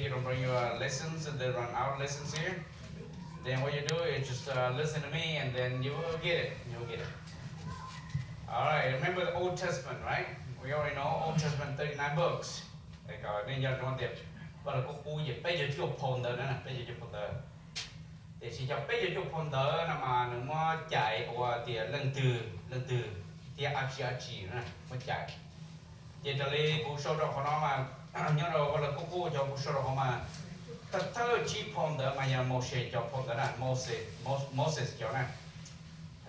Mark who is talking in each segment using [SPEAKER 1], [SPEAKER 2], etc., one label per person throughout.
[SPEAKER 1] you don't bring your lessons and they run out lessons here, then what you do is just listen to me and then you will get it. You'll get it. All right, remember the Old Testament, right? We already know Old Testament 39 books. Để có nên nhớ trong tiệm. Và là cô gì bây giờ chụp phone đó nè, bây giờ chụp phone đó. Để chỉ cho bây giờ chụp phone đó là mà nếu mà chạy qua thì lần từ thì achi nè, mà chạy. Chỉ cho lấy cô số đó của nó mà nhớ rồi gọi là cô cho cô số đó của mà tất thơ chỉ phone đó mà nhà Moses cho phone đó nè, Moses cho nè.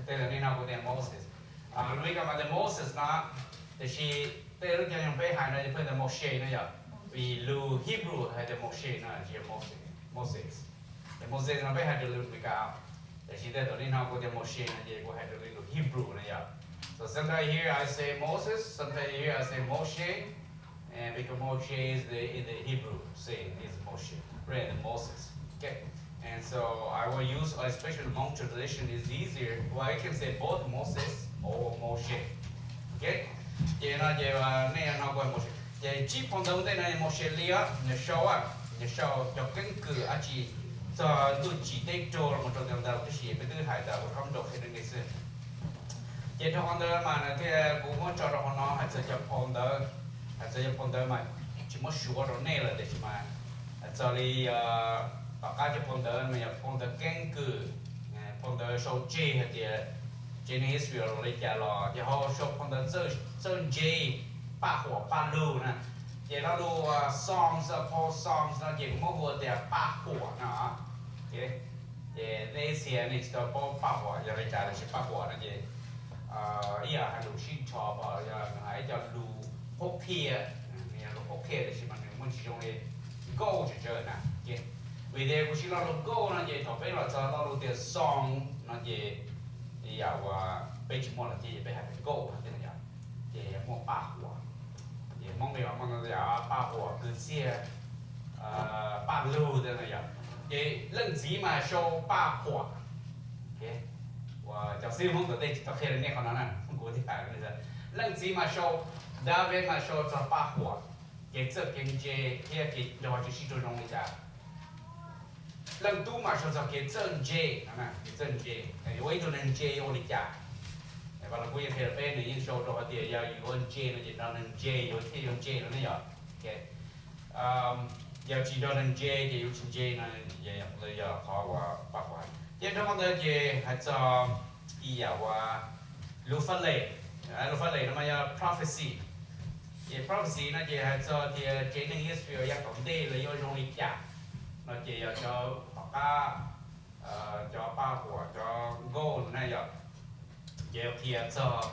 [SPEAKER 1] Thế là nên nào của tiền Moses. Lui cái mà the Moses nó thì chỉ tới lúc cho những bé hai này phải là Moses nữa giờ vì lu Hebrew hay là Moses nó chỉ Moses the Moses nó bé hai được lu cao thì chỉ tới lúc nào của the Moses nó chỉ của hai được lu Hebrew nữa giờ so sometimes here I say Moses sometimes here I say Moshe and because Moshe is in the Hebrew saying is Moshe right the Moses okay. And so I will use, especially the Hmong translation is easier. Well, I can say both Moses or Moshe. Okay? Vậy nó này nó gọi Moshe. Vậy chỉ phong đầu tiên này Moshe lia, nhớ show cho cứng cử à chỉ cho tôi chỉ để cho một trong những đầu cái gì cái thứ hai đầu không được thì đừng nghĩ sự. Vậy trong phong đầu mà thì cũng muốn cho nó hay sẽ cho phong đầu mà chỉ muốn sửa rồi này là để mà cho đi và các cái phong đời mà phong đời kén cử phong đời sâu chê hay gì trên Israel lấy trả lò thì họ sâu phong đời sơn chê ba火ba lưu nè thì nó lưu songs Paul songs nó chỉ có một từ ba火nó thì đây xe này cho Paul ba火giờ lấy trả là chỉ ba火nó gì ý là hay lưu xin cho bảo giờ hãy cho lưu hốc kia lưu hốc kia thì mình muốn chỉ dùng để go cho chơi nè vì thế cũng chỉ là lúc go nó gì thọ bây giờ cho nó lúc tiền song nó gì thì giờ bây giờ là gì bây giờ go thế này thì mua ba hoa thì mong mình mong nó giờ ba hoa cứ xe ba lưu thế này thì lần gì mà show ba hoa ok và cho xin mong tới đây cho khi này còn nói không có thì phải bây giờ lần gì mà show David mà show cho ba hoa cái这跟这cái的话就是最容易的。lần tu mà sao cái chân J nè cái chân J cái vậy thôi nên J ô đi chả và là bây giờ thì bên này những số đó thì giờ dùng J nó chỉ là nên J dùng thì dùng J nó này ok giờ chỉ đó nên J thì dùng J nó giờ khó quá bạc quá giờ trong đó thì hay cho ý giờ và lu phát lệ nó mà giờ prophecy thì prophecy nó chỉ hay cho thì trên những Israel giờ tổng thể là do dùng đi chả nó chỉ cho cho ba của cho gold này giờ giờ thì cho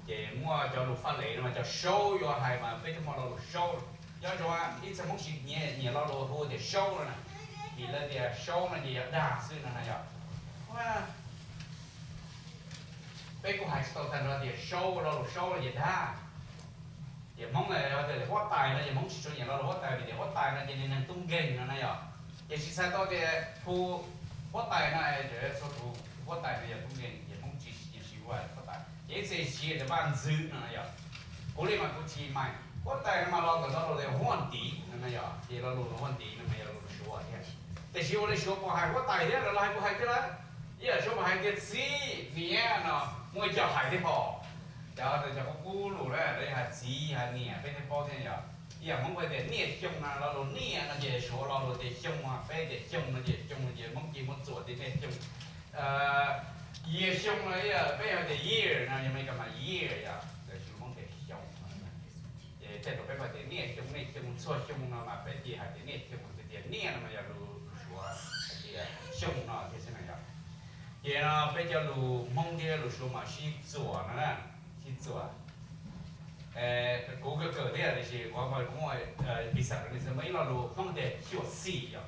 [SPEAKER 1] để mua cho lục phát lệ mà cho show cho hai mà bây giờ mà lục show do cho ít sẽ muốn chỉ nhẹ lo lục thôi để show rồi nè thì là để show mà gì đa sự này giờ qua bây giờ hai số thành ra để show lo lục show là gì đa để mong là để hót tài là để mong chỉ cho nhẹ lo lục hót tài để hót tài là để nên tung geng này giờ thì chỉ sai đó thì thu hót tài này để số thu hót tài này tung geng để mong chỉ qua hót tài cái gì chỉ để ban dư này giờ cố lên mà cố chỉ mày hót tài mà lo để hoan tí này giờ thì lo hoan tí này giờ lo số thếแต่ชิวเลยชิวพอหายว่าตายเนี่ยเราหายพอหายก็แล้วยี่ชิวพอหายเด็ดซีเนี่ยเนาะมวยจะหายที่พอเดี๋ยวจะก็กู้รู้แล้วเลยหายซีหายเนี่ยไปที่พอที่เนี่ยยี่มึงไปเด็ดเนี่ยจงนะเราเนี่ยนะเดี๋ยวชัวเราเด็ดจงมาไปเด็ดจงนะเด็ดจงนะเดี๋ยวมึงกินมึงสวดเด็ดจงยี่จงเลยไปเอาเด็ดยี่นะยังไม่กลับมายี่อ่ะเดี๋ยวชิวมึงเด็ดจงเดี๋ยวแต่เราไปเด็ดเนี่ยจงสวดจงนะมาไปที่หายเด็ดเนี่ยจงเด็ดเนี่ยนะมาอย่ารู้xong nó thế này ạ thì nó bây giờ lù mong đi lù số mà xí chùa nó nè xí chùa cố cái cỡ thế là gì qua ngoài cũng ngoài bị sạc thì sẽ mấy là lù không để xíu xì ạ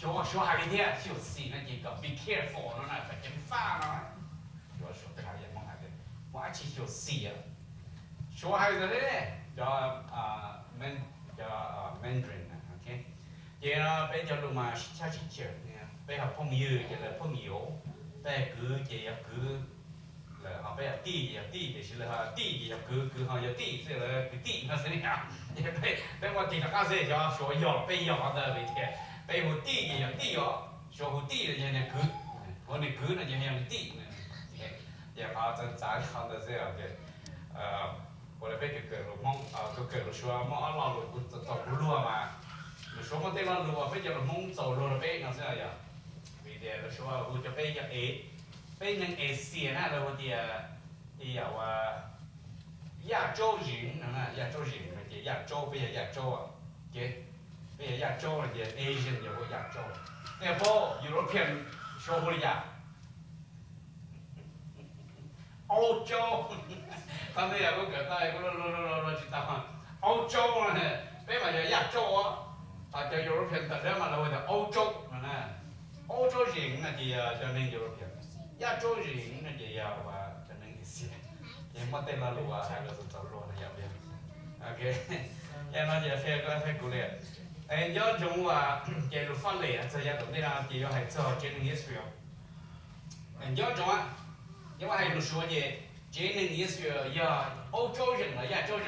[SPEAKER 1] số hai cái thế xíu xì nó chỉ cần be careful nó này phải tránh pha nó số cái này mong hai cái quá chỉ xíu xì ạ số hai cái đấy cho Mandarin vậy nó bây giờ lúc mà sao chỉ chờ bây giờ phong như vậy là phong yếu bây cứ vậy cứ 了，好，不要地就是了哈，地要cứ好要地，这个地那是呀，也被我地那个是叫说要被要的被贴，被我地要地哦，说我地的人家cứ，我那cứ那就像地呢，也好真咋好的这样的，我来被เกิดมองก็เกิดชัวมองเราต่อรัวมาชัวมองเต้เรารัวไปจะมองต่อรัวไปนั่นใช่ไหมvì thế làชัวกูจะไปยังไปยังเอเชียนะเราเดียที่ว่า 亚洲人啊，亚洲人那些亚洲，不是亚洲啊，给，不是亚洲那些 Asian 有个亚洲，那不 European 说不了呀，欧洲，他们也不个在，我知道，欧洲呢，别嘛叫亚洲啊，啊叫 European 的人嘛，那为的欧洲呢，欧洲人那些叫那 European， 亚洲人那些要话叫那一些。ยังไม่เต็มละรัวใช่ก็สุดจะรัวนะอย่างเดียวโอเคยังน่าจะเชื่อก็ให้กูเลยเอ็นยอดจงว่าเกี่ยวกับฟันเลยจะยังตรงนี้นะเกี่ยวกับเจ้าเจนนิสฟิลเอ็นยอดจงว่ายังว่าให้รู้说的เจนนิสฟิล要欧洲人了亚洲人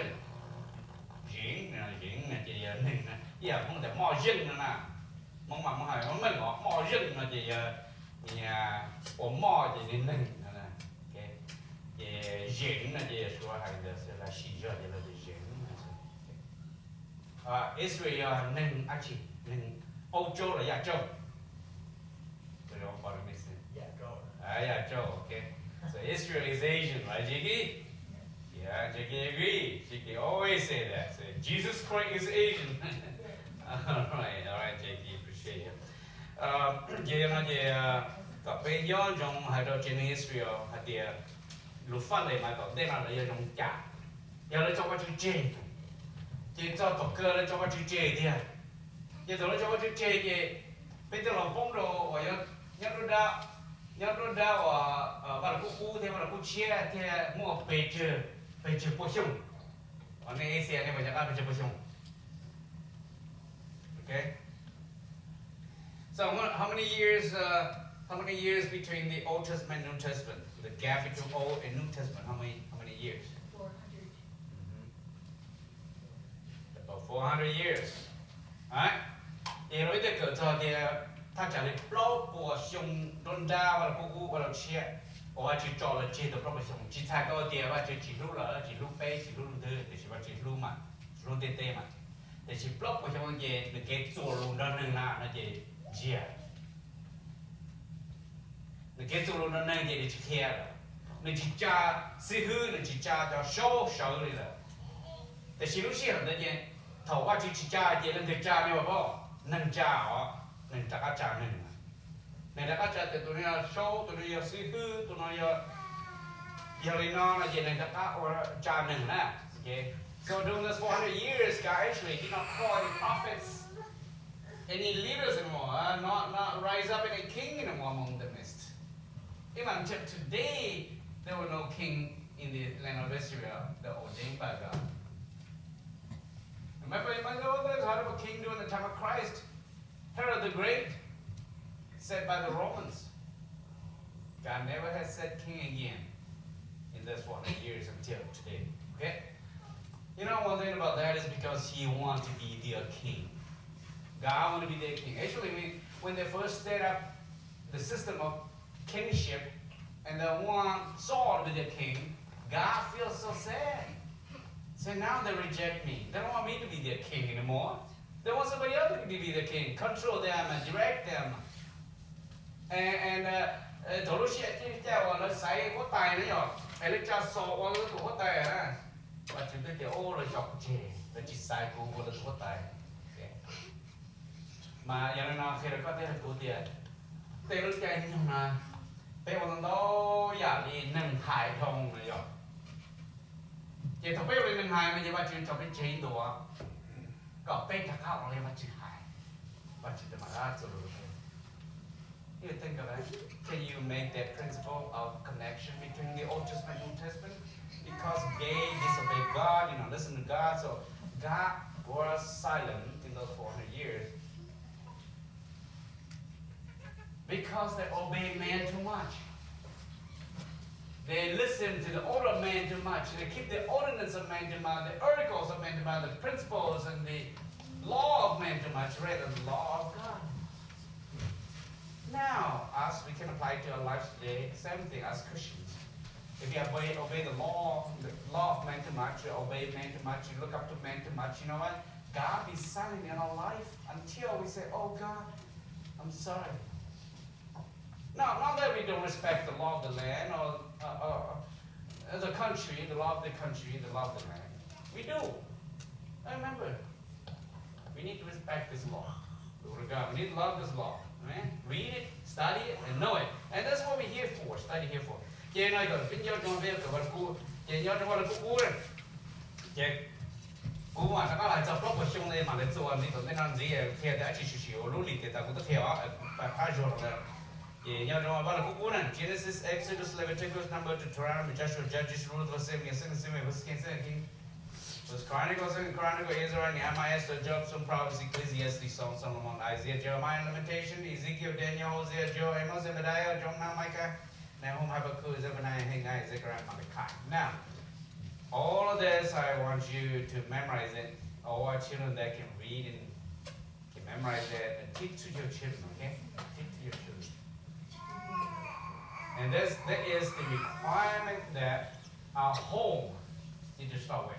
[SPEAKER 1] 人呢这样人呢也碰到冒人了呢梦嘛梦还梦梦哦冒人呢这样你啊我冒的人呢人呢，这说还是来洗热的那个人啊，Israel 能而且能欧洲了亚洲，这种话的意思。亚洲。哎，亚洲 ，OK。So Israel is Asian, right, Jiggy? Yeah, Jiggy agree. Jiggy always say that. So Jesus Christ is Asian. all right, Jiggy, appreciate you. 这呢，这个被要中还到这 Israel 还的。luật pháp này mà có tên là dùng trả giờ nó cho qua chữ chê chỉ cho tổ cơ nó cho qua chữ chê đi giờ tôi nó cho qua chữ chê thì bây giờ là phong đồ và nhớ nó đa và là cú thêm là cú chia thì mua bề trừ bổ sung ở đây Asia này mà chắc là bề trừ bổ sung okay so how many years between the Old Testament and New Testament? The gap between Old and New Testament, how many years?
[SPEAKER 2] 400.
[SPEAKER 1] About 400 years. Alright? Thì nói tới cỡ cho thì ta trả lời bao của sông đôn đa và cô và làm chia và chỉ cho là chia được bao của sông chỉ thay có tiền và chỉ lúc là chỉ lúc bay chỉ lúc thứ thì chỉ chỉ lúc mà lúc tê mà thì chỉ bao của sông gì được cái chỗ luôn đó nên là nó chỉ chia cái chỗ nó này thì chỉ kia nó chỉ cha sư hư nó chỉ cha cho sâu sâu đi rồiแต่สิ่งที่เห็นได้เนี่ยถ้าว่าchỉ cha thì nên cái chaเนี่ยว่าnên cha họ nên cha cái cha nên là cái cha thì tụi nó sâu tụi nó sư hư tụi nó giờ này nó là gì nên cái cha nên nè okay so during this 400 years guys we did not call any prophets any leaders anymore not rise up any king anymore among the midst. Even until today, there were no king in the land of Israel that ordained by God. Remember, you might know there's a king during the time of Christ, Herod the Great, set by the Romans. God never has said king again in this 400 years until today. Okay? You know one thing about that is because he wanted to be their king. God wanted to be their king. Actually, when they first set up the system of kingship and they want Saul to be the king, God feels so sad. So now they reject me. They don't want me to be their king anymore. They want somebody else to be the king, control them and direct them. And thổ lúc xưa thì cha nó say có tài nữa rồi, hay là cha sọ qua cái có tài à, và chúng tôi kiểu ô rồi chọc chè, và chỉ sai cũng là có tài. Mà giờ nó khi có thể là cố tiền, tiền nó chạy như nào? Bây giờ nó giả đi nâng hải thông này rồi. Vậy thôi bây giờ nâng hải mà giờ bà chuyện cho cái chế độ, có bên thằng họ lên bà chuyện hải, bà chuyện mà ra rồi. You think of it. Can you make that principle of connection between the Old Testament and New Testament? Because they disobeyed God, listen to God, so God was silent in those 400 years. Because they obeyed man too much. They listen to the older man too much. They keep the ordinance of man too much, the oracles of man too much, the principles and the law of man too much, rather than the law of God. Now, us, we can apply to our lives today, same thing as Christians. If you obey the law of man too much, you obey man too much, you look up to man too much, you know what? God is silent in our life until we say, oh God, I'm sorry. No, not that we don't respect the law of the land or the country, the law of the country, the law of the land. We do. I remember, we need to respect this law. We need to love this law. Right? Read it, study it, and know it. And that's what we're here for, study here for. Chị nói rồi, bây giờ trong việc của cô, chị nhớ trong là cô đấy. Chị, cô mà nó có lại cho blog của chúng này mà lại做你都在那gì贴在一起去，我努力的，但我都贴啊，拍照了。chị nhớ trong là cô này, Genesis, Exodus, Leviticus, Number, Deuteronomy, Joshua, Judges, Rules, Samuel, King, First Chronicles, Israel, Nehemiah, Esther, Job, some Proverbs, Ecclesiastes, Psalm, Solomon, Isaiah, Jeremiah, Lamentation, Ezekiel, Daniel, Hosea, Joel, Amos, Obadiah, Jonah, Micah, Nahum, Habakkuk, Zephaniah, Haggai, Zechariah, Malachi. Now, all of this, I want you to memorize it. All our children that can read and can memorize it and teach to your children, okay? Teach to your children. And that is the requirement that our home need to start with.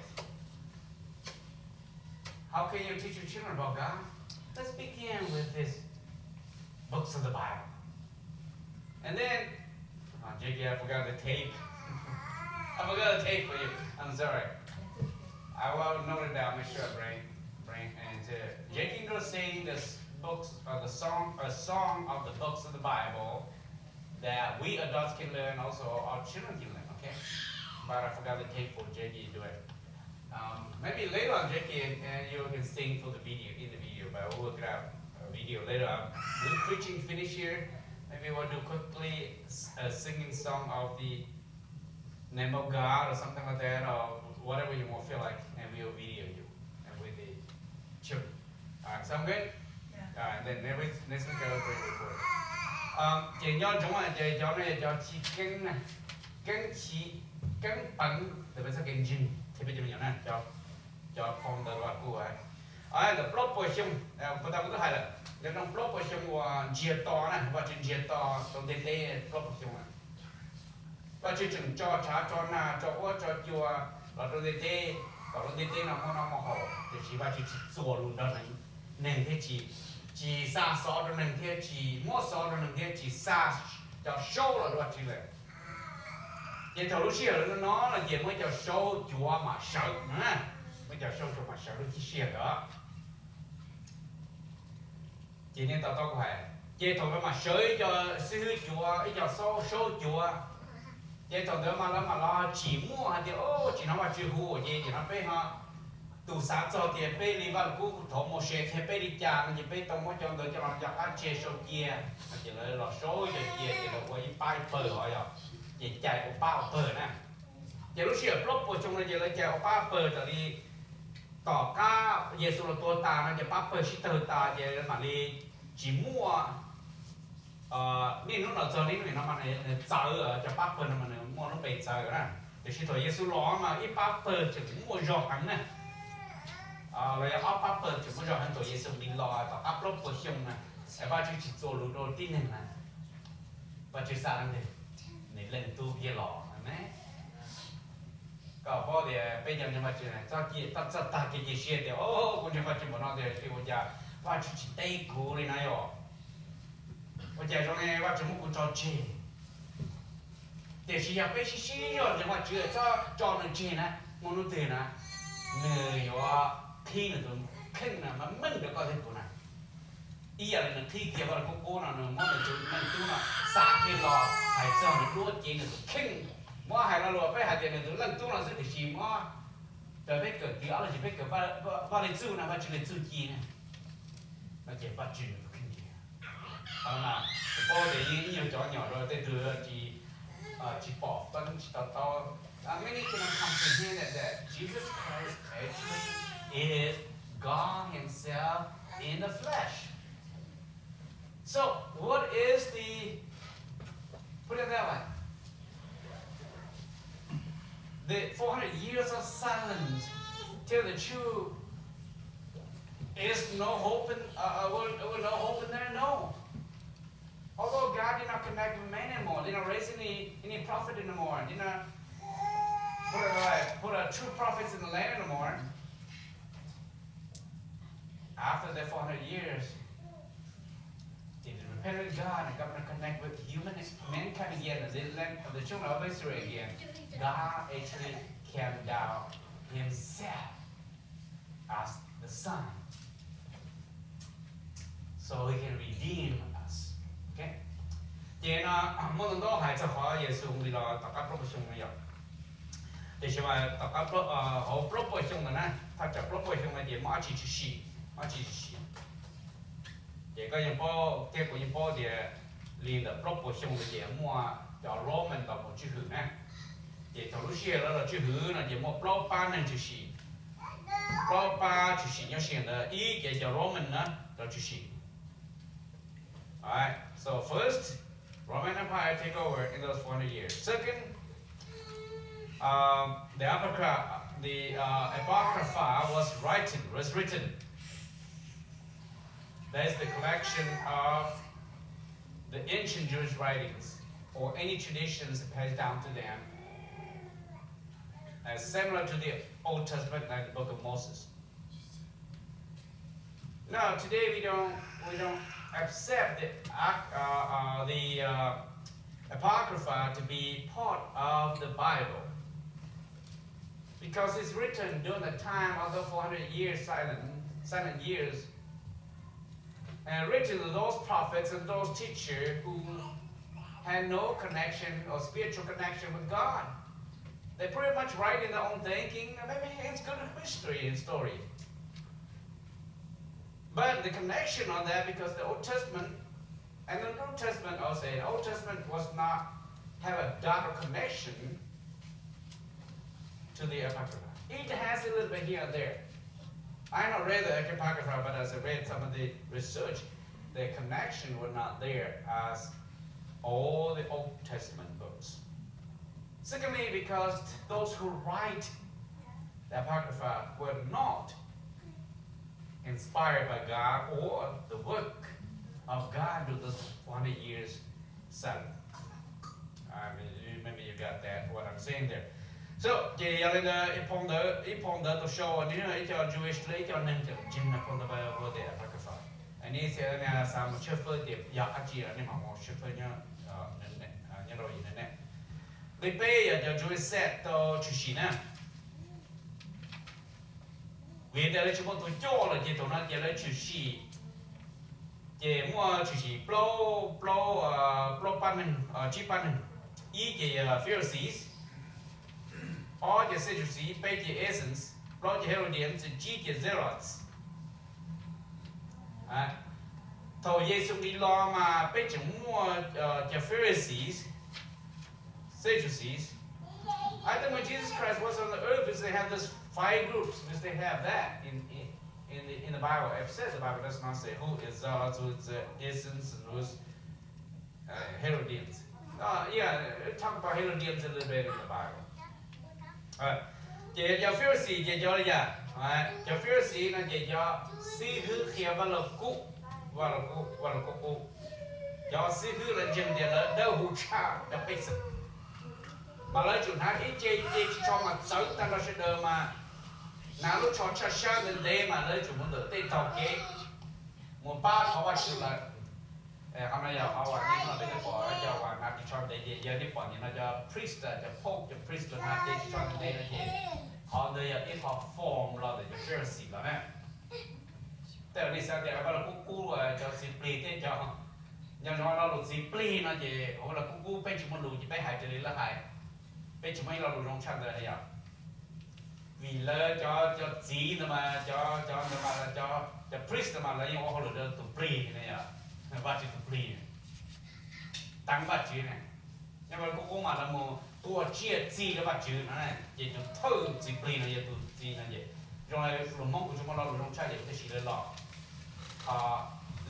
[SPEAKER 1] How can you teach your children about God? Let's begin with these books of the Bible. And then, Jakey, I forgot the tape. I forgot the tape for you. I'm sorry. I will note it down, make sure I bring. And Jakey will sing this books, a song of the books of the Bible that we adults can learn, also our children can learn, okay? But I forgot the tape for Jakey to do it. Maybe later on, Jackie, and you can sing for the video, but we'll work out a video later on. We're preaching finish here. Maybe we'll do quickly a singing song of the name of God or something like that, or whatever you want feel like, and we'll video you and with the children. Alright, sound good? Yeah. Alright, then next week I'll bring the record. Chị nhớ chúng là chị cho này cho chị cân bẩn từ bây giờ cái gì thì bây giờ mình này cho phong từ loạt của ai là blog position chúng ta cũng hay là nếu trong blog position của chia to này và trên chia to trong tên đây blog position này và chỉ chừng cho trả cho na cho quá cho chùa và trong tên đây và trong tên đây là món ăn món thì chỉ và chỉ做 luôn đó này nên thế chỉ xa xó đó nên thế chỉ mua xó đó nên thế chỉ xa cho show là đó chỉ là vậy thầu lúc xưa nó là gì mới cho show chùa mà sợ nữa mới cho show chùa mà sợ lúc xưa đó chỉ nên tao có phải vậy thầu đó mà sợ cho sư chùa ấy cho show chùa vậy thầu đó mà lo chỉ mua hay thì chỉ nó mà chưa hú vậy thì nó phải ha tụ sát cho thì phải đi vào cú thầu một xe thì phải đi chả thì phải tông một chọn cho nó cho ăn chơi show kia chỉ là show cho kia thì là quay bài phở hỏi rồi chị chạy của ba phở nè, chị lúc xưa blog của chúng nó chị lấy chạy của ba phở tại đi tỏ cá Giêsu là tua ta nó chị ba phở chỉ từ ta chị mà đi chỉ mua nên nó là giờ đến nó mà này chờ ở cho ba phở nó mà mua nó bị chờ nè, thì khi thời Giêsu lo mà ít ba phở chỉ mua giọt hắn nè, rồi áp ba phở chỉ mua giọt hắn thời Giêsu đi lo tỏ áp blog của chúng nè, cái ba chú chỉ做路đầu tiên này nè, ba chú sao đây lần tu kia lọ này, có bao giờ bây giờ nhưng mà chuyện này, cho ta cái gì xí thì cũng nhưng mà chuyện bọn nó thì bây giờ và chỉ tay cũ này này rồi, bây giờ trong này và chỉ muốn cũng cho chơi, để chỉ là bây xí rồi nhưng mà chưa cho nó chơi nè, muốn nó tiền nè, người rồi khi nó tụi khinh nè mà mình được có thể tụi này. Ý là nó thi kia vào cô nào nó món là chúng nó xa kia lò hay sao nó đuốt chỉ nó kinh món hay là lò phải hay tiền nó lần chúng nó sẽ để chỉ món rồi phải cởi kiểu là chỉ phải cởi vào lên chú nào vào chỉ lên chú chi này nó chỉ vào chỉ nó kinh gì mà bao để nhiều nhỏ rồi tới đưa chỉ bỏ phân chỉ to many can comprehend that Jesus Christ actually is God Himself in the flesh. So, what is the, put it that way, the 400 years of silence tell the truth. Is no hope in, no hope in there? No. Although God did not connect with man anymore, did not raise any prophet anymore, did not put a true prophets in the land anymore. After the 400 years, they repented God and got to connect with mankind again, the land of the children of Israel again. God actually came down himself as the Son, so he can redeem us. Okay? 然而，無論都係就可耶穌為了大家不相嘅人，就是話大家好不相嘅呢，他就不相嘅嘢冇一次去試，冇一次去試。這個人波，這個人波嘅連的不相嘅嘢冇就羅門就冇去去呢，也就路線了去去呢，也冇不班人去試，不班去試，要選的一個叫羅門呢就去試。Alright, so first, Roman Empire take over in those 400 years. Second, the Apocrypha was written. That is the collection of the ancient Jewish writings or any traditions passed down to them, as similar to the Old Testament and the Book of Moses. Now, today we don't accept the Apocrypha to be part of the Bible, because it's written during the time of the 400 years silent years, and written to those prophets and those teachers who had no connection or spiritual connection with God. They pretty much write in their own thinking, maybe it's good history and story. But the connection on that, because the Old Testament and the New Testament also, the Old Testament was not have a direct connection to the Apocrypha. It has a little bit here and there. I have not read the Apocrypha, but as I read some of the research, the connection was not there as all the Old Testament books. Secondly, because those who write the Apocrypha were not inspired by God or the work of God through those 400 years silent. Maybe you got that, what I'm saying there. So, det gäller i ponder to show ni nu inte Jewish lite och nämnt jinna på det vad det är Apocrypha. Ni ser när sam chaufför det ja agera ni mamma chaufför ni roi ne. Det be jag Jewish set to chushina. Vì đây là chúng tôi cho là chỉ tụi nó chỉ là chữ sĩ, chỉ mua chữ sĩ blow pan chỉ pan ý chỉ Pharisees, or chỉ Sadducees, bay chỉ Essence, blow chỉ Herodians, chỉ Zealots. Thôi Giêsu đi lo mà bay chỉ mua chỉ Pharisees, Sadducees. I think when Jesus Christ was on the earth, because they have this 5 groups, because they have that in the Bible. It says the Bible does not say who is Zealots, who is Essence, and who is Herodians. Talk about Herodians a little bit in the Bible. Chỉ cho Pharisee, chỉ cho là cho Pharisee là chỉ cho sĩ hư kia và là cụ, cho sĩ hư là dừng để là đâu hụt cha, đâu biết sự. Mà lấy chuyện hát ít chê cho mà xấu ta nó sẽ đờ mà nào lúc cho cha đến đây mà lấy chuyện muốn được tên tàu kế một ba họ bắt sự là hôm nay họ bảo như nó để bỏ cho họ nạp đi cho để giờ đi bỏ như nó cho priest cho pope cho priest nạp đi cho đây là gì họ đây ít họ form là để cho Pharisee là nè. Tại vì sao thì các bạn cú cho display tên cho nhưng nó là display nó gì hoặc là cú bên chúng mình lùi chỉ bên hai từ là hai bên chúng mình là lùi trong chân rồi này vì là cho chỉ mà cho priest mà là những họ lùi được tụ play này à bắt chữ tụ play tăng bắt chữ này nhưng mà cú mà là một tua chia chỉ là bắt chữ này chỉ cho thâu chỉ play này tụ chỉ này vậy rồi lùi mong của chúng mình là lùi trong chân để cái chỉ là lọ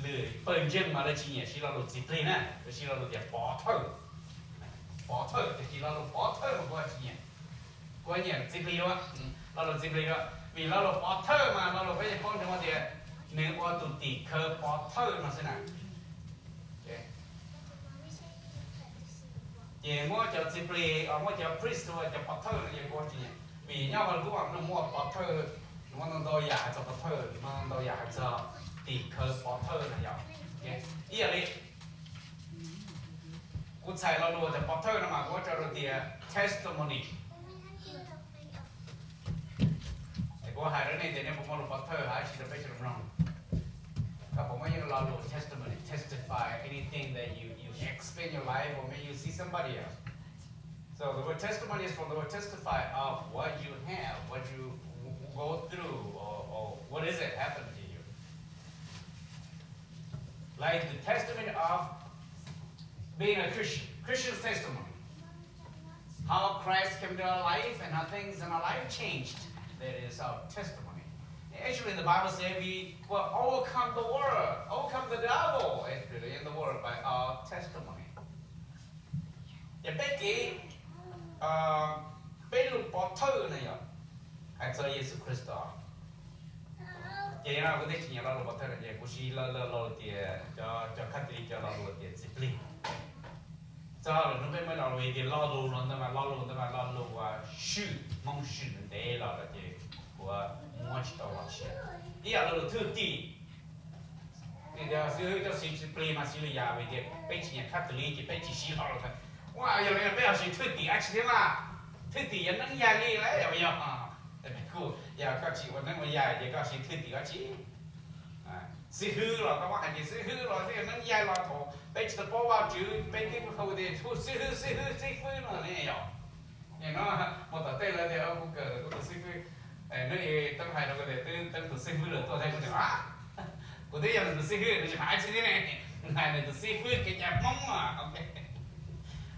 [SPEAKER 1] lười bận chân mà là chỉ nhỉ chỉ là lùi chỉ play này chỉ là lùi để bỏ thâu thì chỉ là lùi bỏ thâu một cái chỉ nhỉ Có nhiều Ghibli đó, lo là Ghibli đó, vì lo là Potter mà lo là bây giờ con thì mà thì nếu có tụt tỉ cơ Potter mà thế nào, vậy mua cho Ghibli, mua cho Priest hoặc cho Potter là gì có gì, vì nhau còn cũng bảo nó mua Potter, nó đòi giả cho Potter, nó đòi giả cho tỉ cơ Potter là vậy, ý là đi, cũng xài lo đồ cho Potter nó mà có cho đồ thì testimony. Có hai đứa này thì nếu một Potter hai chỉ là phải làm wrong. Các bạn mới lo đồ testimony, testify anything that you explain your life or maybe you see somebody else. So the word testimony is from the word testify of what you have, what you go through, or what is it happened to you. Like the testimony of being a Christian, Christian's testimony. How Christ came to our life and how things in our life changed. That is our testimony. Actually, the Bible says we will overcome the world, overcome the devil actually in the world by our testimony. Và cái lục bỏ thơ này ạ, hãy cho Giêsu Christo. Vậy nào có thể chỉ là lục bỏ thơ này, vậy cũng chỉ là thì cho Catholic cho là thì discipline. Cho là nó mới là về thì lo luôn mà sư mong sư để là gì của mỗi chỉ tao là ý là thứ tỷ thì giờ sư cho discipline mà sư là về thì bây giờ Catholic thì bây giờ sư lo rồi. Wow, giờ này bây giờ sư thứ tỷ anh chị mà thứ tỷ nó dài đi đấy bây giờ tại vì cô giờ các chị vẫn đang dài thì các chị thứ tỷ các chị sư hư rồi các bạn chỉ sư hư rồi thì nó dài là thổ bây giờ bỏ vào chữ bây giờ không thì sư hư nó này nhở thì nó một tờ tên là thì ông cũng cờ cũng sư hư nó thì tâm hay nó có thể từ sư hư được tôi thấy cũng được của thế giờ từ sư hư thì phải chứ thế này là từ sư hư cái nhà Hmong mà ok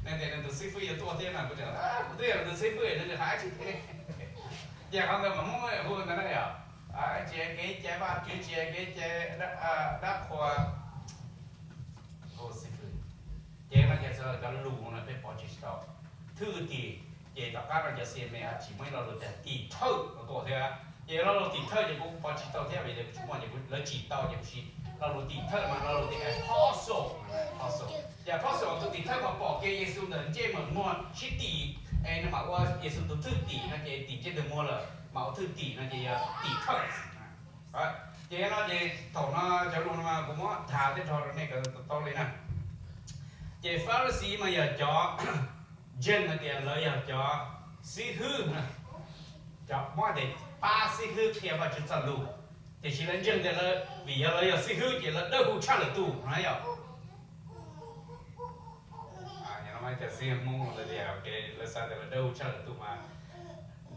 [SPEAKER 1] nên thì từ sư hư giờ tôi thế nào cũng được của thế giờ từ sư hư thì phải chứ thế này giờ không đâu mà Hmong ấy hôm nay này à chế cái chế ba chế cái chế đá khoa hồ sư hư chế nó chế sao cái lù nó phải bỏ chỉ sao thứ thì chế tất cả nó chế xem này chỉ mới là được tỷ thâu nó tổ thế à chế nó tỷ thâu thì cũng bỏ chỉ tàu thế bây giờ chúng ta thì lấy chỉ tàu thì chỉ nó được tỷ thâu mà nó được cái apostle giờ apostle tôi tỷ thâu mà bỏ cái Giêsu đến chế mà mua chỉ tỷ nó mà qua Giêsu từ thứ tỷ nó chế tỷ chế được mua là máu thứ tỷ nó chế tỷ thâu đấy chế nó chế thầu nó cho luôn mà cũng có thả cái trò này cái to lên nè chế Pharisee mà giờ cho dân là tiền lợi cho sĩ hư cho mọi để ba sĩ hư kia vào trên sân lù thì chỉ là dân để là vì lợi sĩ hư chỉ là đâu chắc là tù nói rồi nhà nó mới chỉ riêng mong là gì cái là sao để là đâu chắc là tù mà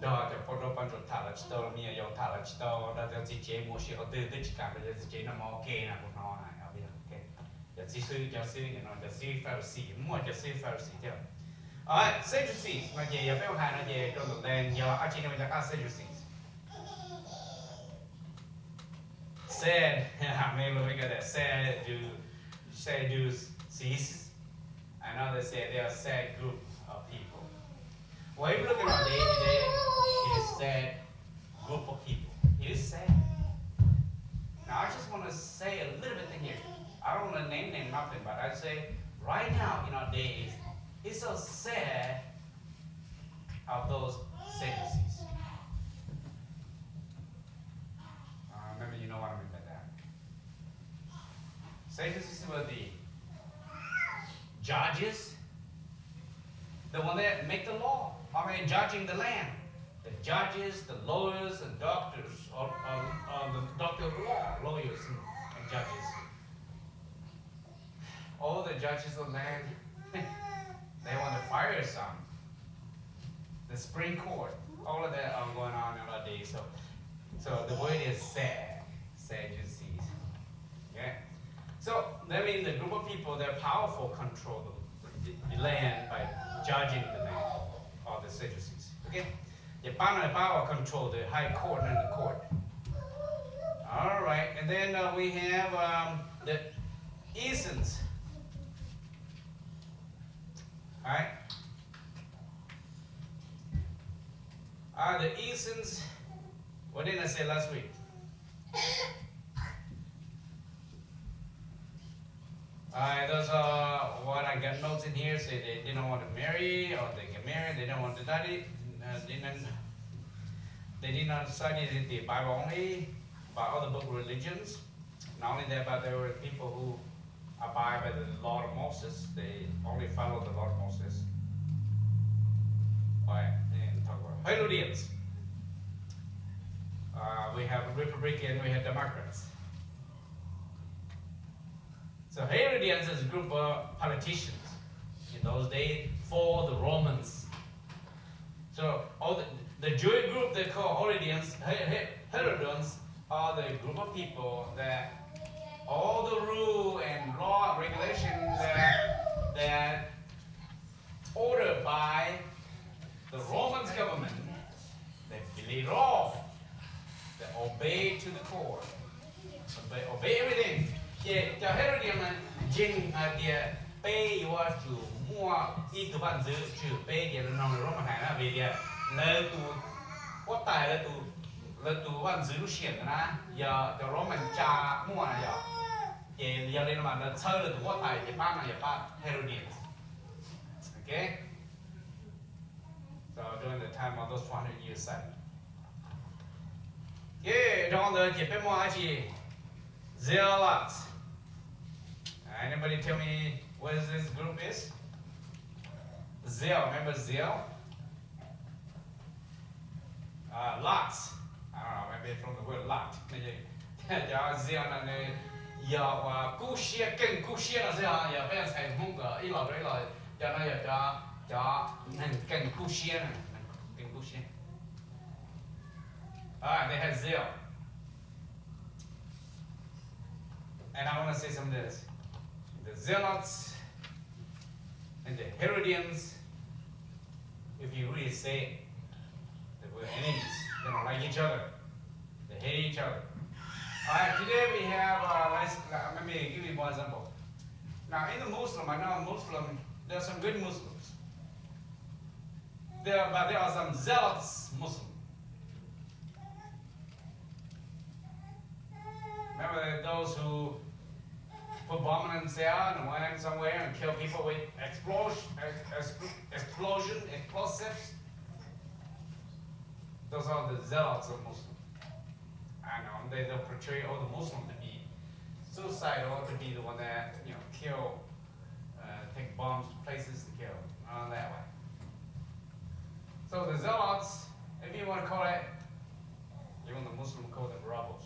[SPEAKER 1] đó cho phong độ ban đầu thả là chỉ tao mi ở thả là chỉ tao đã cho chỉ chế mua xe họ từ từ chỉ cả bây giờ chỉ chế nó mà ok nè của nó này bây giờ ok giờ chỉ sư nhà nó giờ sư Pharisee mua giờ sư Pharisee theo alright, Sadducees. Mà về ở phía Hàn là về trong một đền do anh chị em là các Sadducees. Sad, maybe we got that Sadducees. I know they say they are a sad group of people. Well, if you look at our day today, it is a sad group of people. It is sad. Now, I just want to say a little bit here. I don't want to name nothing, but I say right now in our days. It's so sad of those Sadducees. Maybe you know what I mean by that. Sadducees were the judges, the one that make the law. I mean, judging the land. The judges, the lawyers, and doctors, or the doctor of the law, lawyers and judges. All the judges of the land. They want to fire some. The Supreme Court, all of that are going on nowadays. So the word is sad, Sadducees. Okay. So that means the group of people that powerful control the land by judging the land, or the Sadducees. Okay. The power control the high court and the court. All right, and then we have the Essenes. Alright? The Easterns, what did I say last week? Those are what I got notes in here. Say they didn't want to marry, or they get married. They don't want to study. They did not study the Bible only, but other book religions. Not only that, but there were people who abide by the law of Moses. They only follow the law of Moses. All right, and talk about Herodians. We have Republican, we have Democrats. So Herodians is a group of politicians in those days for the Romans. So all the Jewish group they call Herodians are the group of people that all the rule and law regulations that ordered by the Roman government, they believe all, they obey to the core, obey everything. Cho Herodian là jing địa pay you have to mua ít tu văn giữ trừ pay địa nó nong Roman hải là vì địa lỡ tu có tài lỡ tu văn giữ nó xiển na giờ cho Roman cha mua là giờ thì giờ đây mà nó chơi là tu có tài thì ba là giờ ba Herodians. Okay. So during the time of those 400 years cycle. Okay, trong the chỉ biết mua gì zealots. Anybody tell me what this group is? Zeal, remember zeal? Lots. I don't know, maybe from the word lot. Zeal là giờ cú xia kinh cú xia là sao? Giờ bây giờ thầy không có ý lọt đấy rồi, cho nó giờ cho nên kinh cú xia này, kinh cú xia. Alright, they had zeal. And I want to say some of this. The Zealots and the Herodians, if you really say it, they were enemies. They don't like each other. They hate each other. Alright, today we have, let me give you one example. Now in the Muslim, I know Muslim, there are some good Muslims. But there are some zealots Muslims. Remember those who put bomb in themselves and went somewhere and kill people with explosives? Those are the zealots of Muslims. I know they don't portray all the Muslims to be suicidal, to be the one that kill, take bombs to places to kill, that way. So the zealots, if you want to call it, even the Muslim call them rebels.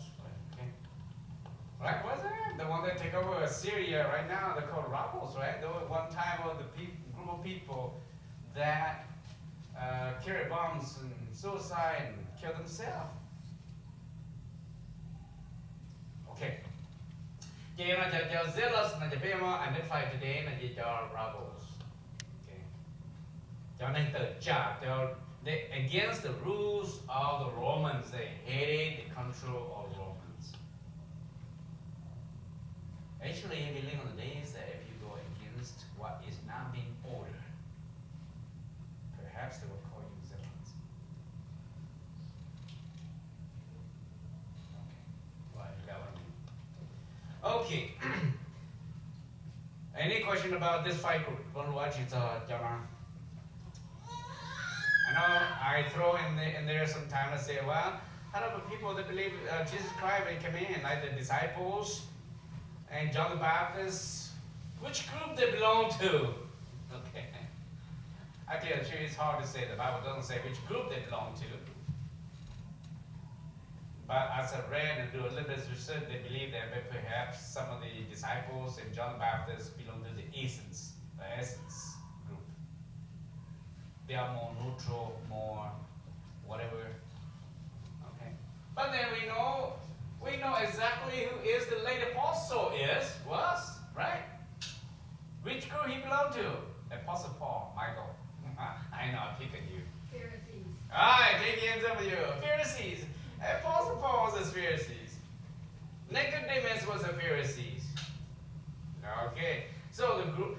[SPEAKER 1] Right, was it? The one that take over Syria right now, they're called rebels, right? There was one time of the group of people that carry bombs and suicide and kill themselves. Okay. Vậy là cho zealous là cho biết mà identify today là gì cho rebels. Okay. Cho nên từ trả cho against the rules of the Romans, they hated the control of Romans. Actually, we live on the days that if you go against what is not being ordered, perhaps they will call you zealots. Okay. Well, you got what I mean. Okay. Any question about this fight group? I know I throw in there sometime and say, well, how about people that believe Jesus Christ will come in, like the disciples and John the Baptist? Which group they belong to? Okay. Actually, I'm sure it's hard to say. The Bible doesn't say which group they belong to. But as I read and do a little bit of research, they believe that perhaps some of the disciples and John the Baptist belong to the essence group. They are more neutral, more whatever. Okay. But then we know exactly who is the late apostle was, right? Which group he belonged to? Apostle Paul, Michael. I know, I'm picking you.
[SPEAKER 2] Pharisees.
[SPEAKER 1] Alright, take hands up with you. Pharisees. Apostle Paul was a Pharisees. Nicodemus was a Pharisees. Okay. So the group,